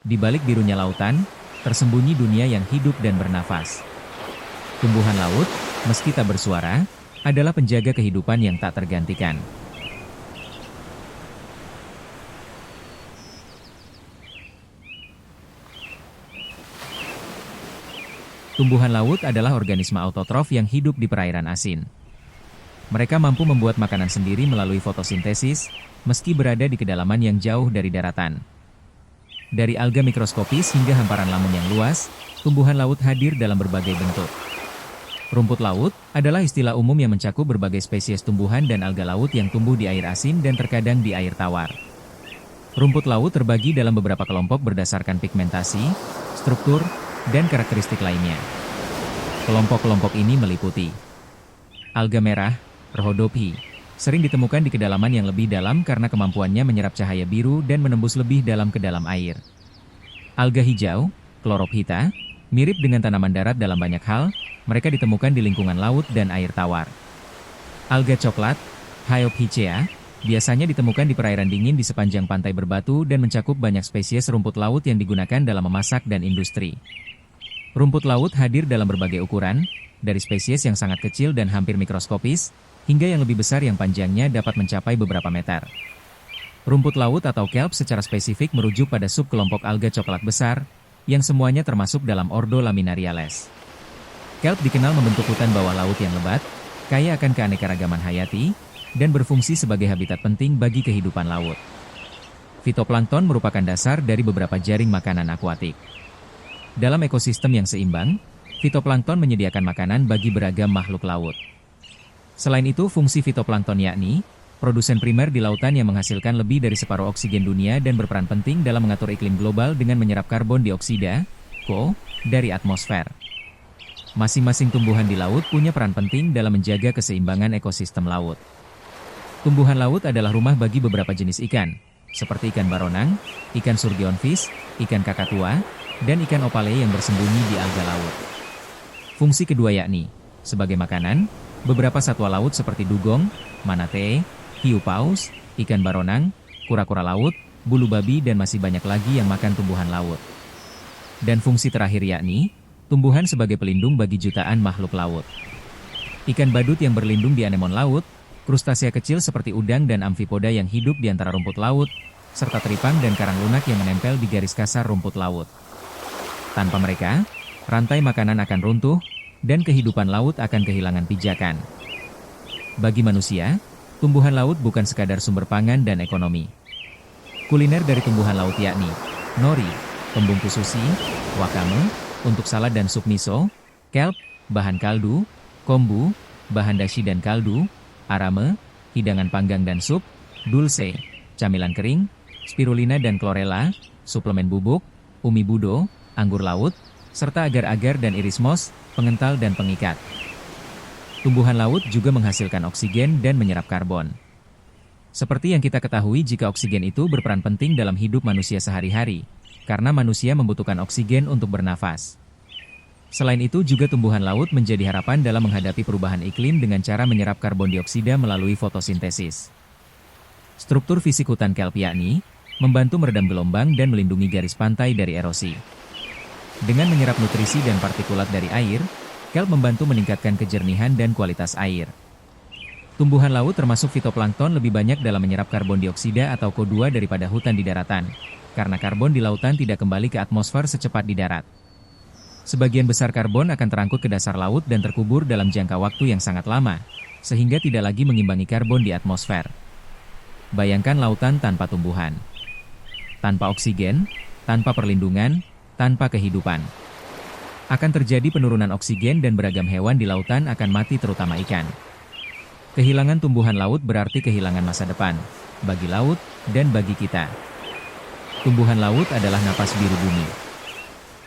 Di balik birunya lautan, tersembunyi dunia yang hidup dan bernafas. Tumbuhan laut, meski tak bersuara, adalah penjaga kehidupan yang tak tergantikan. Tumbuhan laut adalah organisme autotrof yang hidup di perairan asin. Mereka mampu membuat makanan sendiri melalui fotosintesis, meski berada di kedalaman yang jauh dari daratan. Dari alga mikroskopis hingga hamparan lamun yang luas, tumbuhan laut hadir dalam berbagai bentuk. Rumput laut adalah istilah umum yang mencakup berbagai spesies tumbuhan dan alga laut yang tumbuh di air asin dan terkadang di air tawar. Rumput laut terbagi dalam beberapa kelompok berdasarkan pigmentasi, struktur, dan karakteristik lainnya. Kelompok-kelompok ini meliputi alga merah, Rhodophyy, sering ditemukan di kedalaman yang lebih dalam karena kemampuannya menyerap cahaya biru dan menembus lebih dalam ke dalam air. Alga hijau, Chlorophyta, mirip dengan tanaman darat dalam banyak hal, mereka ditemukan di lingkungan laut dan air tawar. Alga coklat, Hyophicea, biasanya ditemukan di perairan dingin di sepanjang pantai berbatu dan mencakup banyak spesies rumput laut yang digunakan dalam memasak dan industri. Rumput laut hadir dalam berbagai ukuran, dari spesies yang sangat kecil dan hampir mikroskopis, hingga yang lebih besar yang panjangnya dapat mencapai beberapa meter. Rumput laut atau kelp secara spesifik merujuk pada subkelompok alga coklat besar, yang semuanya termasuk dalam ordo Laminariales. Kelp dikenal membentuk hutan bawah laut yang lebat, kaya akan keanekaragaman hayati, dan berfungsi sebagai habitat penting bagi kehidupan laut. Fitoplankton merupakan dasar dari beberapa jaring makanan akuatik. Dalam ekosistem yang seimbang, fitoplankton menyediakan makanan bagi beragam makhluk laut. Selain itu, fungsi fitoplankton yakni produsen primer di lautan yang menghasilkan lebih dari separuh oksigen dunia dan berperan penting dalam mengatur iklim global dengan menyerap karbon dioksida, CO, dari atmosfer. Masing-masing tumbuhan di laut punya peran penting dalam menjaga keseimbangan ekosistem laut. Tumbuhan laut adalah rumah bagi beberapa jenis ikan, seperti ikan baronang, ikan surgeonfish, ikan kakatua, dan ikan opale yang bersembunyi di alga laut. Fungsi kedua yakni, sebagai makanan, beberapa satwa laut seperti dugong, manatee, hiu paus, ikan baronang, kura-kura laut, bulu babi dan masih banyak lagi yang makan tumbuhan laut. Dan fungsi terakhir yakni, tumbuhan sebagai pelindung bagi jutaan makhluk laut. Ikan badut yang berlindung di anemon laut, krustasea kecil seperti udang dan amfipoda yang hidup di antara rumput laut, serta teripang dan karang lunak yang menempel di garis kasar rumput laut. Tanpa mereka, rantai makanan akan runtuh, dan kehidupan laut akan kehilangan pijakan. Bagi manusia, tumbuhan laut bukan sekadar sumber pangan dan ekonomi. Kuliner dari tumbuhan laut yakni nori, pembungkus sushi, wakame, untuk salad dan sup miso, kelp, bahan kaldu, kombu, bahan dashi dan kaldu, arame, hidangan panggang dan sup, dulce, camilan kering, spirulina dan chlorella, suplemen bubuk, umi budo, anggur laut, serta agar-agar dan iris moss, pengental dan pengikat. Tumbuhan laut juga menghasilkan oksigen dan menyerap karbon. Seperti yang kita ketahui jika oksigen itu berperan penting dalam hidup manusia sehari-hari, karena manusia membutuhkan oksigen untuk bernafas. Selain itu juga tumbuhan laut menjadi harapan dalam menghadapi perubahan iklim dengan cara menyerap karbon dioksida melalui fotosintesis. Struktur fisik hutan kelp yakni, membantu meredam gelombang dan melindungi garis pantai dari erosi. Dengan menyerap nutrisi dan partikulat dari air, kelp membantu meningkatkan kejernihan dan kualitas air. Tumbuhan laut termasuk fitoplankton lebih banyak dalam menyerap karbon dioksida atau CO2 daripada hutan di daratan, karena karbon di lautan tidak kembali ke atmosfer secepat di darat. Sebagian besar karbon akan terangkut ke dasar laut dan terkubur dalam jangka waktu yang sangat lama, sehingga tidak lagi mengimbangi karbon di atmosfer. Bayangkan lautan tanpa tumbuhan. Tanpa oksigen, tanpa perlindungan, tanpa kehidupan. Akan terjadi penurunan oksigen dan beragam hewan di lautan akan mati terutama ikan. Kehilangan tumbuhan laut berarti kehilangan masa depan, bagi laut, dan bagi kita. Tumbuhan laut adalah napas biru bumi.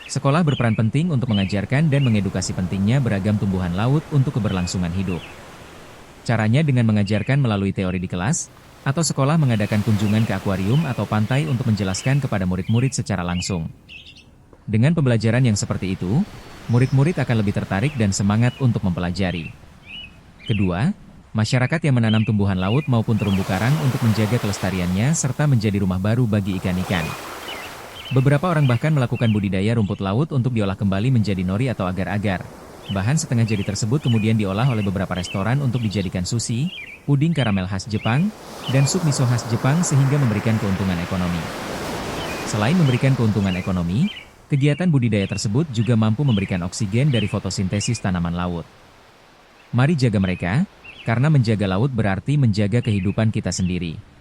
Sekolah berperan penting untuk mengajarkan dan mengedukasi pentingnya beragam tumbuhan laut untuk keberlangsungan hidup. Caranya dengan mengajarkan melalui teori di kelas, atau sekolah mengadakan kunjungan ke akuarium atau pantai untuk menjelaskan kepada murid-murid secara langsung. Dengan pembelajaran yang seperti itu, murid-murid akan lebih tertarik dan semangat untuk mempelajari. Kedua, masyarakat yang menanam tumbuhan laut maupun terumbu karang untuk menjaga kelestariannya serta menjadi rumah baru bagi ikan-ikan. Beberapa orang bahkan melakukan budidaya rumput laut untuk diolah kembali menjadi nori atau agar-agar. Bahan setengah jadi tersebut kemudian diolah oleh beberapa restoran untuk dijadikan sushi, puding karamel khas Jepang, dan sup miso khas Jepang sehingga memberikan keuntungan ekonomi. Selain memberikan keuntungan ekonomi, kegiatan budidaya tersebut juga mampu memberikan oksigen dari fotosintesis tanaman laut. Mari jaga mereka, karena menjaga laut berarti menjaga kehidupan kita sendiri.